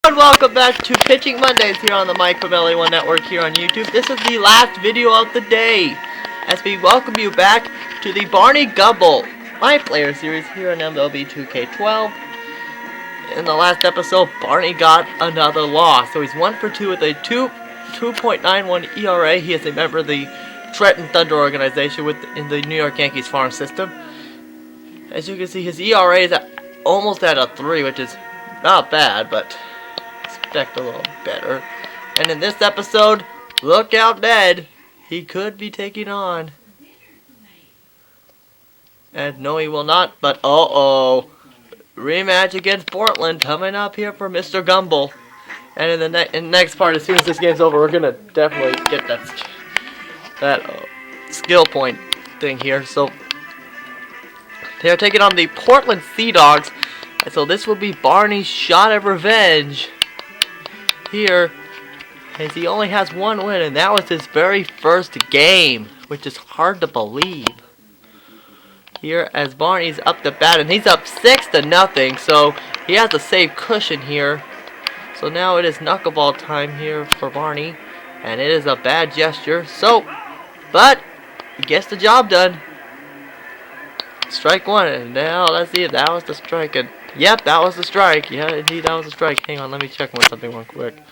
and welcome back to Pitching Mondays here on the Mike from LA1 Network here on YouTube. This is the last video of the day as we welcome you back to the Barney Gumble My Player series here on MLB 2K12. In the last episode, Barney got another loss, so he's 1 for 2 with a 2.91 ERA. He is a member of the Trenton Thunder organization in the New York Yankees farm system. As you can see, his ERA is almost at a 3, which is not bad, but expect a little better. And in this episode, look out, Ned. He could be taking on. And no, he will not, but rematch against Portland coming up here for Mr. Gumble. And in the next part, as soon as this game's over, we're going to definitely get that skill point thing here. So they are taking on the Portland Sea Dogs. And so this will be Barney's shot at revenge here, as he only has one win, and that was his very first game, which is hard to believe. Here as Barney's up to bat, and he's up 6-0, so he has a safe cushion here. So now it is knuckleball time here for Barney, and it is a bad gesture. But he gets the job done. Strike one, and now let's see if that was the strike. And yep, that was the strike. Yeah, indeed, that was the strike. Hang on, let me check something real quick.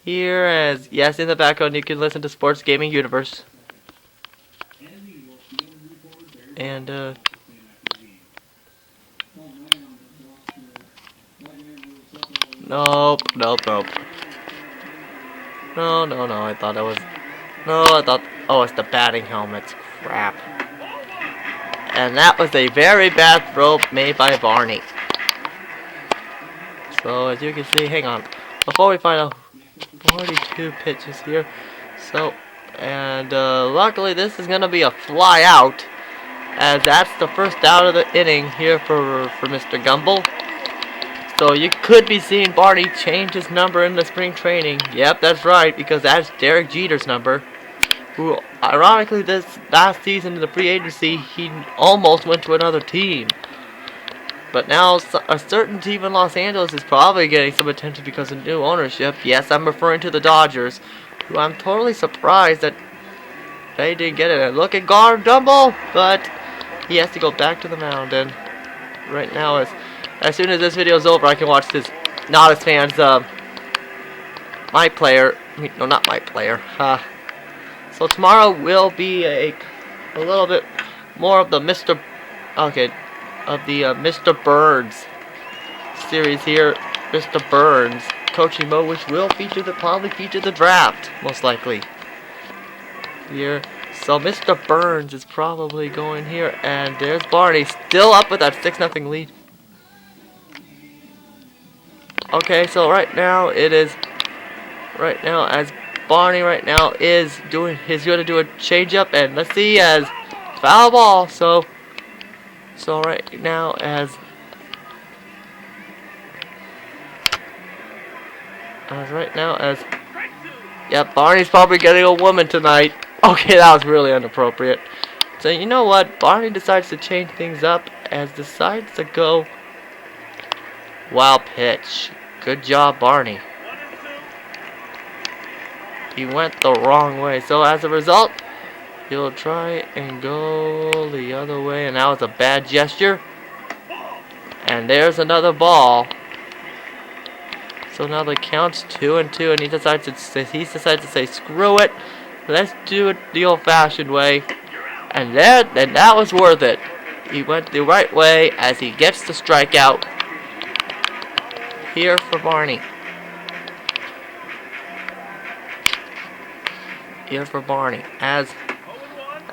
Here, as yes, in the background, you can listen to Sports Gaming Universe. And nope. No, I thought it was. Oh, it's the batting helmets. Crap. And that was a very bad throw made by Barney. So as you can see, hang on, before we find out, 42 pitches here. So, and luckily this is gonna be a fly out, as that's the first out of the inning here for Mr. Gumble. So you could be seeing Barney change his number in the spring training. Yep, that's right, because that's Derek Jeter's number, who ironically this last season in the free agency he almost went to another team. But now a certain team in Los Angeles is probably getting some attention because of new ownership. Yes, I'm referring to the Dodgers, who I'm totally surprised that they didn't get it. And look at Gumble, but he has to go back to the mound. And right now, as soon as this video is over, I can watch this not as fans my player. No, not my player. So tomorrow will be a little bit more of the Mr. Burns series here. Mr. Burns coaching mode, which will probably feature the draft, most likely. Here. So Mr. Burns is probably going here, and there's Barney still up with that 6-0 lead. Okay, so right now as Barney right now is he's going to do a changeup, and let's see, as foul ball. So right now yeah, Barney's probably getting a woman tonight. Okay, that was really inappropriate. So you know what? Barney decides to change things up, as decides to go wild pitch. Good job, Barney. He went the wrong way. So as a result, he'll try and go the other way, and that was a bad gesture. And there's another ball. So now the count's 2-2, and he decides to say, screw it. Let's do it the old-fashioned way. And that was worth it. He went the right way as he gets the strikeout here for Barney.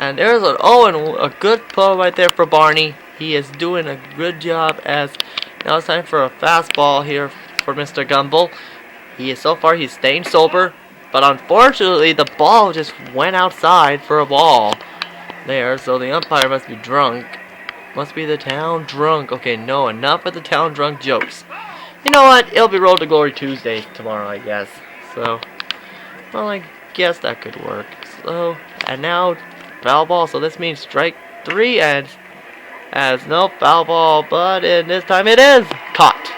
And there's an a good throw right there for Barney. He is doing a good job, as now it's time for a fastball here for Mr. Gumble. So far he's staying sober, but unfortunately the ball just went outside for a ball there, so the umpire must be drunk. Must be the town drunk. Okay, no, enough of the town drunk jokes. You know what? It'll be Road to Glory Tuesday tomorrow, I guess. So, well, I guess that could work. So, and now foul ball. So this means strike 3, and as no foul ball, but in this time it is caught.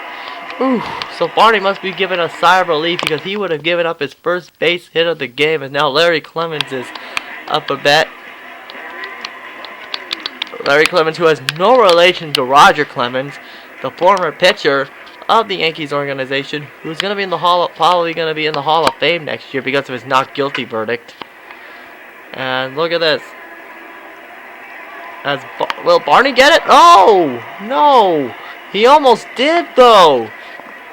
Ooh, so Barney must be giving a sigh of relief because he would have given up his first base hit of the game, and now Larry Clemens is up a bet. Larry Clemens, who has no relation to Roger Clemens, the former pitcher of the Yankees organization, who's going to be in the probably going to be in the Hall of Fame next year because of his not guilty verdict. And look at this. Will Barney get it? Oh, no. He almost did, though.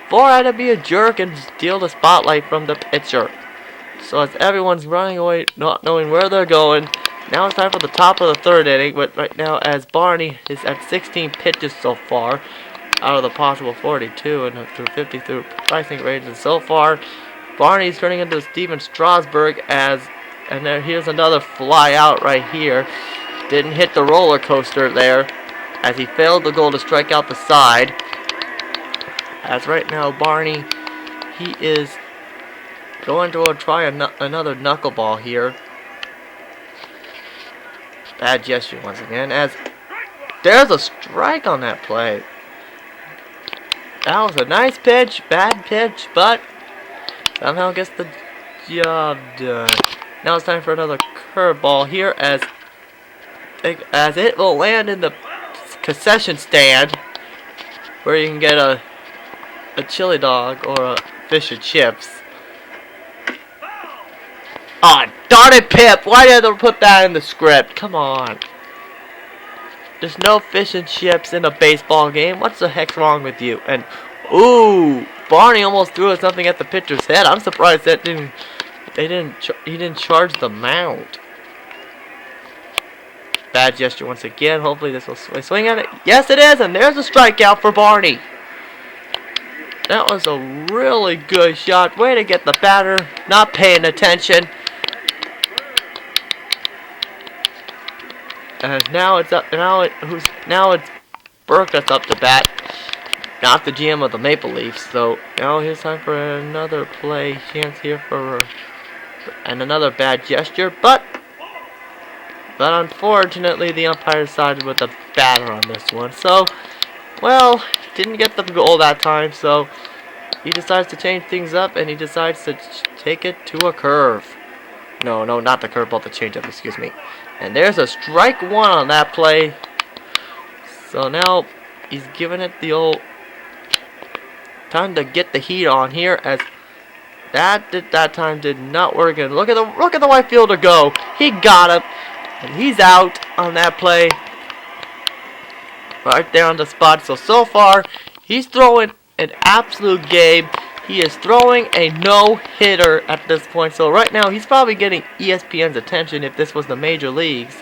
Boy had to be a jerk and steal the spotlight from the pitcher. So as everyone's running away, not knowing where they're going, now it's time for the top of the third inning. But right now, as Barney is at 16 pitches so far, out of the possible 42 and through 50 through pricing ranges so far, Barney's turning into Steven Strasburg and then here's another fly out right here. Didn't hit the roller coaster there, as he failed the goal to strike out the side. As right now, Barney, he is going to try another knuckleball here. Bad gesture once again, as there's a strike on that play. That was a nice pitch, bad pitch, but somehow gets the job done. Now it's time for another curveball here, as it will land in the concession stand, where you can get a chili dog or a fish and chips. Aw, oh, darn it, Pip! Why did they put that in the script? Come on. There's no fish and chips in a baseball game. What's the heck's wrong with you? And, ooh, Barney almost threw something at the pitcher's head. I'm surprised that he didn't charge the mound. Bad gesture once again. Hopefully this will swing at it. Yes, it is, and there's a strikeout for Barney. That was a really good shot. Way to get the batter not paying attention. As now it's up. Now it's Burke that's up to bat, not the GM of the Maple Leafs. So now here's time for another play chance here and another bad gesture, but unfortunately the umpire sided with the batter on this one. So, well, didn't get the goal that time, so he decides to change things up, and he decides to take it to a curve. No, not the curveball, the changeup, excuse me. And there's a strike one on that play. So now he's giving it the old time to get the heat on here, as that time did not work. And look at the right fielder go. He got him, and he's out on that play. Right there on the spot. So far, he's throwing an absolute game. He is throwing a no-hitter at this point. So right now, he's probably getting ESPN's attention if this was the major leagues.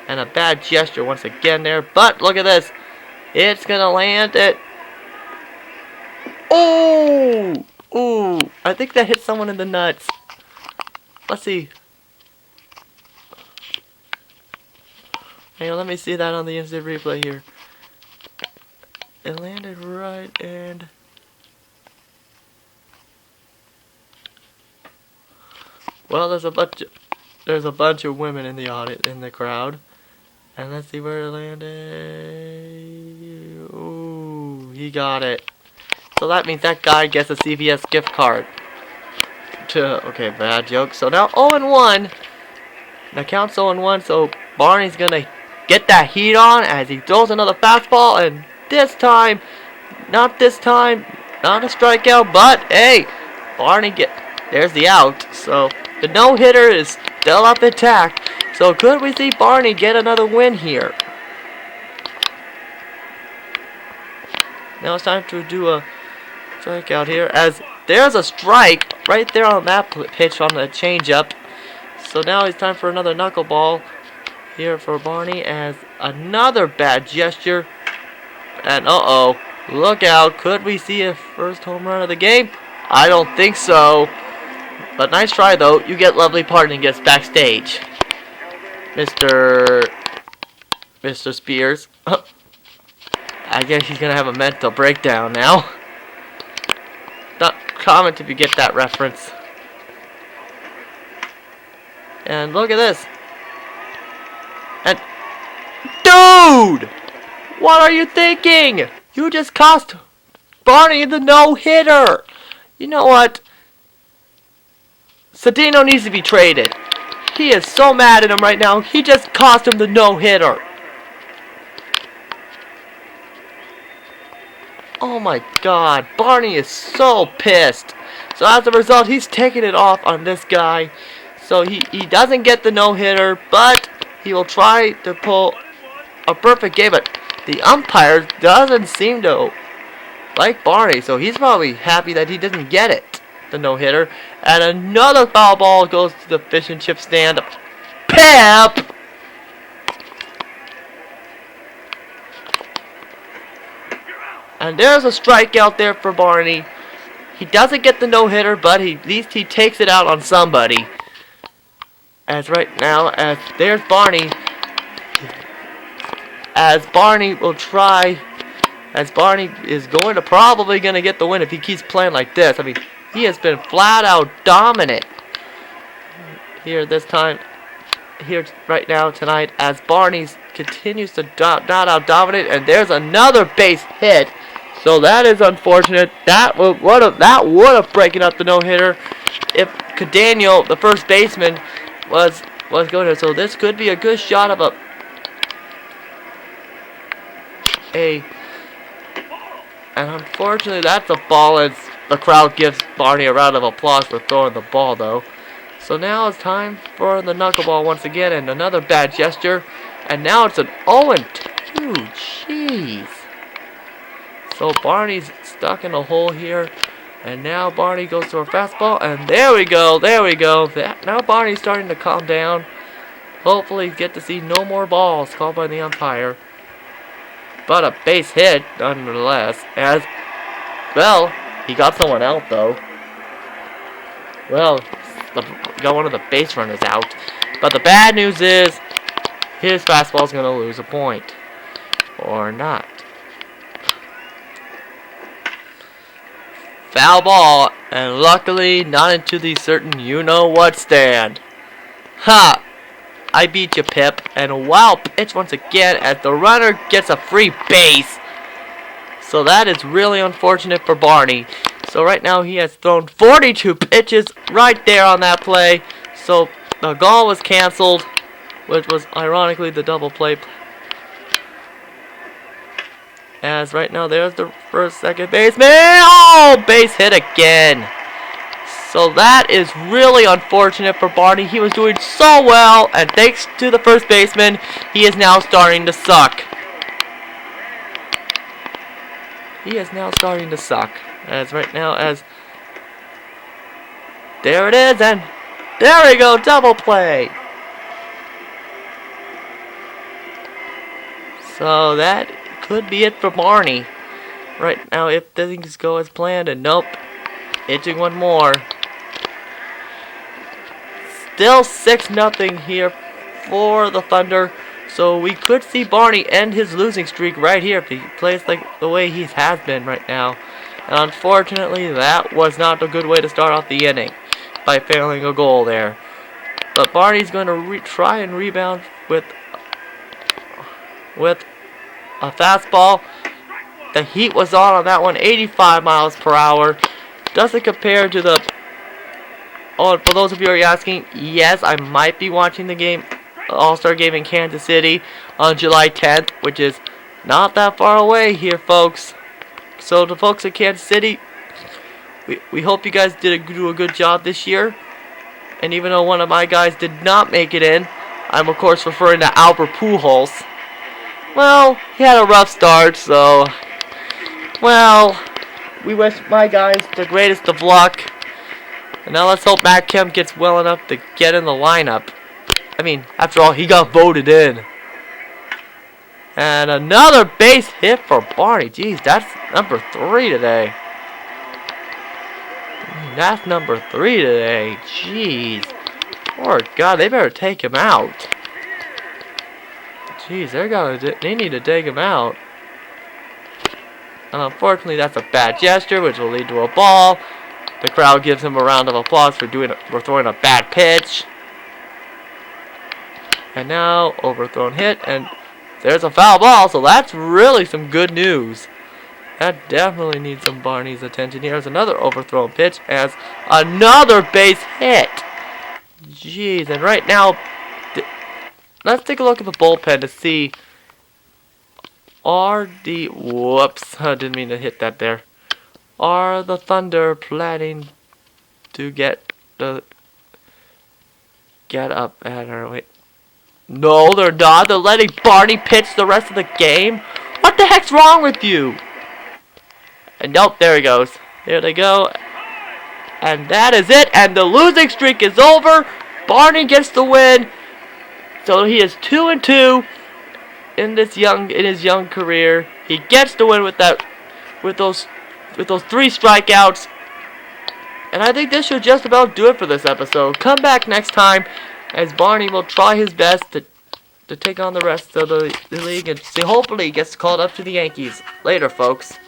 And a bad gesture once again there. But look at this. It's going to land it. Oh! Ooh. I think that hit someone in the nuts. Let's see. Hang on, let me see that on the instant replay here. It landed right, and well, there's a bunch of women in the audience, in the crowd, and let's see where it landed. Ooh, he got it. So that means that guy gets a CVS gift card. Okay, bad joke. So now 0-1. Now counts 0-1. So Barney's gonna get that heat on as he throws another fastball, and not this time, not a strikeout, but hey, Barney there's the out. So the no-hitter is still up intact. So could we see Barney get another win here? Now it's time to do a strikeout here, as there's a strike right there on that pitch on the changeup. So now it's time for another knuckleball here for Barney, as another bad gesture. And uh-oh, look out. Could we see a first home run of the game? I don't think so. But nice try, though. You get lovely pardon and gets backstage. Mr. Spears. I guess he's going to have a mental breakdown now. Not comment if you get that reference. And look at this. And dude! What are you thinking? You just cost Barney the no-hitter. You know what? Cedeno needs to be traded. He is so mad at him right now. He just cost him the no-hitter. Oh my god, Barney is so pissed. So as a result, he's taking it off on this guy. So he doesn't get the no-hitter, but he will try to pull a perfect game. But the umpire doesn't seem to like Barney, so he's probably happy that he didn't get it, the no-hitter. And another foul ball goes to the fish and chip stand. Pep! And there's a strikeout there for Barney. He doesn't get the no-hitter, but at least he takes it out on somebody. As right now, as there's Barney. As Barney will try. As Barney is probably going to get the win if he keeps playing like this. I mean, he has been flat out dominant. Here this time. Here right now tonight. As Barney continues to not out-dominate. And there's another base hit. So that is unfortunate. That would have broken up the no-hitter if Daniel, the first baseman, was going to. So this could be a good shot of and unfortunately that's a ball, and the crowd gives Barney a round of applause for throwing the ball though. So now it's time for the knuckleball once again, and another bad gesture. And now it's an 0-2. Jeez. So Barney's stuck in a hole here. And now Barney goes to a fastball. And there we go. Now Barney's starting to calm down. Hopefully get to see no more balls called by the umpire. But a base hit nonetheless. As, well, he got someone out though. Well, got one of the base runners out. But the bad news is his fastball's going to lose a point. Or not. Foul ball, and luckily not into the certain you-know-what stand. Ha! I beat you, Pip. And wow, pitch once again as the runner gets a free base. So that is really unfortunate for Barney. So right now he has thrown 42 pitches right there on that play. So the goal was canceled, which was ironically the double play. As right now there's the first, second baseman. Oh, base hit again. So that is really unfortunate for Barney. He was doing so well, and thanks to the first baseman, he is now starting to suck. As right now, there it is, and there we go, double play. So that could be it for Barney. Right now, if things go as planned, and nope, itching one more. Still 6-0 here for the Thunder. So we could see Barney end his losing streak right here if he plays like the way he has been right now. And unfortunately, that was not a good way to start off the inning by failing a goal there. But Barney's going to try and rebound with a fastball. The heat was on that one, 85 miles per hour. Doesn't compare to the... Oh, for those of you who are asking, yes, I might be watching the game, All-Star game in Kansas City on July 10th, which is not that far away here, folks. So the folks in Kansas City, we hope you guys do a good job this year. And even though one of my guys did not make it in, I'm of course referring to Albert Pujols. Well, he had a rough start, so... Well, we wish my guys the greatest of luck. And now let's hope Matt Kemp gets well enough to get in the lineup. I mean, after all, he got voted in. And another base hit for Barney. Jeez, that's number 3 today. That's number 3 today. Jeez. Poor God, they better take him out. Jeez, they need to take him out. And unfortunately, that's a bad gesture, which will lead to a ball. The crowd gives him a round of applause for throwing a bad pitch. And now, overthrown hit, and there's a foul ball, so that's really some good news. That definitely needs some Barney's attention. Here's another overthrown pitch as another base hit. Jeez, and right now, let's take a look at the bullpen to see. Whoops, I didn't mean to hit that there. Are the Thunder planning to get up at her? Wait. No, they're not. They're letting Barney pitch the rest of the game. What the heck's wrong with you? And nope, there he goes. Here they go. And that is it. And the losing streak is over. Barney gets the win. So he is 2-2 in his young career. He gets the win with those 3 strikeouts. And I think this should just about do it for this episode. Come back next time as Barney will try his best to take on the rest of the league and see, hopefully he gets called up to the Yankees. Later, folks.